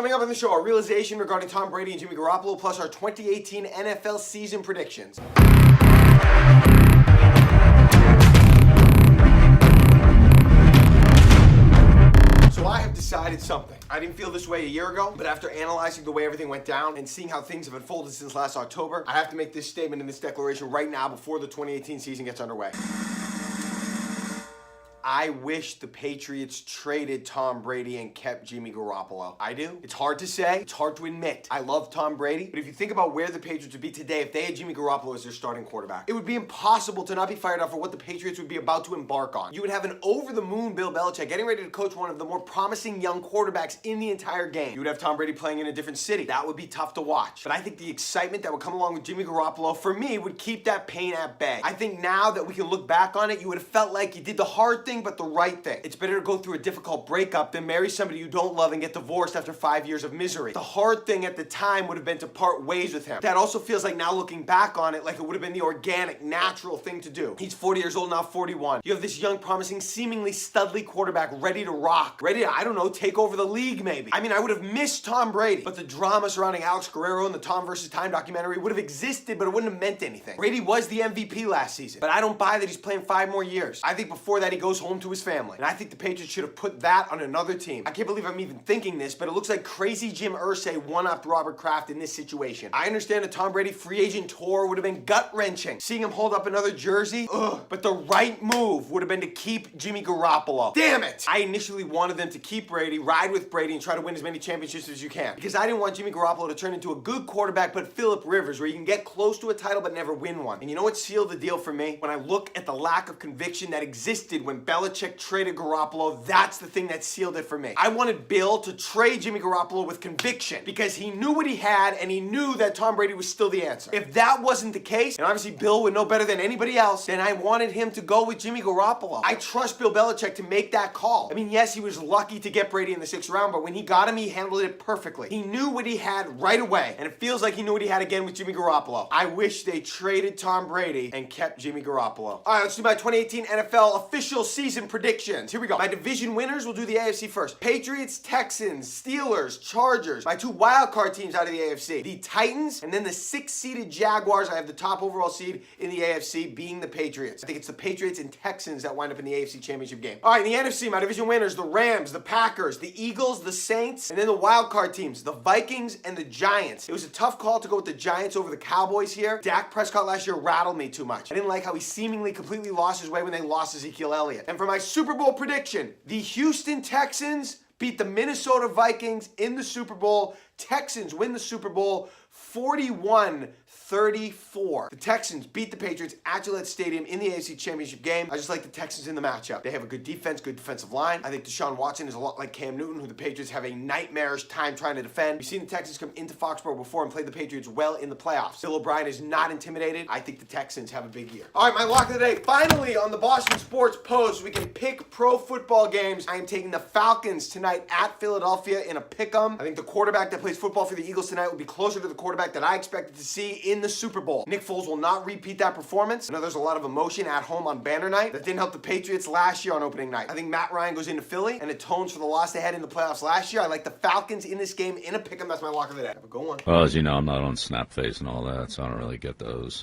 Coming up on the show, our realization regarding Tom Brady and Jimmy Garoppolo, plus our 2018 NFL season predictions. So I have decided something. I didn't feel this way a year ago, but after analyzing the way everything went down and seeing how things have unfolded since last October, I have to make this statement and this declaration right now before the 2018 season gets underway. I wish the Patriots traded Tom Brady and kept Jimmy Garoppolo. I do. It's hard to say. It's hard to admit. I love Tom Brady, but if you think about where the Patriots would be today if they had Jimmy Garoppolo as their starting quarterback, it would be impossible to not be fired up for what the Patriots would be about to embark on. You would have an over-the-moon Bill Belichick getting ready to coach one of the more promising young quarterbacks in the entire game. You would have Tom Brady playing in a different city. That would be tough to watch. But I think the excitement that would come along with Jimmy Garoppolo, for me, would keep that pain at bay. I think now that we can look back on it, you would have felt like you did the hard thing, but the right thing. It's better to go through a difficult breakup than marry somebody you don't love and get divorced after 5 years of misery. The hard thing at the time would have been to part ways with him. That also feels like now looking back on it, like it would have been the organic, natural thing to do. He's 40 years old now, 41. You have this young, promising, seemingly studly quarterback ready to rock. Ready to, I don't know, take over the league maybe. I mean, I would have missed Tom Brady, but the drama surrounding Alex Guerrero and the Tom vs. Time documentary would have existed, but it wouldn't have meant anything. Brady was the MVP last season, but I don't buy that he's playing 5 more years. I think before that he goes home to his family. And I think the Patriots should have put that on another team. I can't believe I'm even thinking this, but it looks like crazy Jim Irsay one-upped Robert Kraft in this situation. I understand a Tom Brady free agent tour would have been gut-wrenching. Seeing him hold up another jersey, but the right move would have been to keep Jimmy Garoppolo. Damn it! I initially wanted them to keep Brady, ride with Brady, and try to win as many championships as you can. Because I didn't want Jimmy Garoppolo to turn into a good quarterback, but Phillip Rivers, where you can get close to a title but never win one. And you know what sealed the deal for me? When I look at the lack of conviction that existed when Belichick traded Garoppolo, that's the thing that sealed it for me. I wanted Bill to trade Jimmy Garoppolo with conviction because he knew what he had and he knew that Tom Brady was still the answer. If that wasn't the case, and obviously Bill would know better than anybody else, then I wanted him to go with Jimmy Garoppolo. I trust Bill Belichick to make that call. I mean, yes, he was lucky to get Brady in the 6th round, but when he got him, he handled it perfectly. He knew what he had right away, and it feels like he knew what he had again with Jimmy Garoppolo. I wish they traded Tom Brady and kept Jimmy Garoppolo. All right, let's do my 2018 NFL official season predictions. Here we go. My division winners, we'll do the AFC first. Patriots, Texans, Steelers, Chargers. My 2 wildcard teams out of the AFC. The Titans, and then the 6-seeded Jaguars. I have the top overall seed in the AFC being the Patriots. I think it's the Patriots and Texans that wind up in the AFC Championship game. All right, in the NFC, my division winners, the Rams, the Packers, the Eagles, the Saints, and then the wildcard teams, the Vikings and the Giants. It was a tough call to go with the Giants over the Cowboys here. Dak Prescott last year rattled me too much. I didn't like how he seemingly completely lost his way when they lost Ezekiel Elliott. And for my Super Bowl prediction, the Houston Texans beat the Minnesota Vikings in the Super Bowl. Texans win the Super Bowl 41-34. The Texans beat the Patriots at Gillette Stadium in the AFC Championship game. I just like the Texans in the matchup. They have a good defense, good defensive line. I think Deshaun Watson is a lot like Cam Newton, who the Patriots have a nightmarish time trying to defend. We've seen the Texans come into Foxborough before and play the Patriots well in the playoffs. Bill O'Brien is not intimidated. I think the Texans have a big year. All right, my lock of the day. Finally, on the Boston Sports Post, we can pick pro football games. I am taking the Falcons tonight at Philadelphia in a pick-em. I think the quarterback that plays football for the Eagles tonight will be closer to the quarterback that I expected to see in the Super Bowl. Nick Foles will not repeat that performance. I know there's a lot of emotion at home on banner night. That didn't help the Patriots last year on opening night. I think Matt Ryan goes into Philly and atones for the loss they had in the playoffs last year. I like the Falcons in this game in a pick'em. That's my lock of the day. Have a good one. Well, as you know, I'm not on Snapface and all that, so I don't really get those.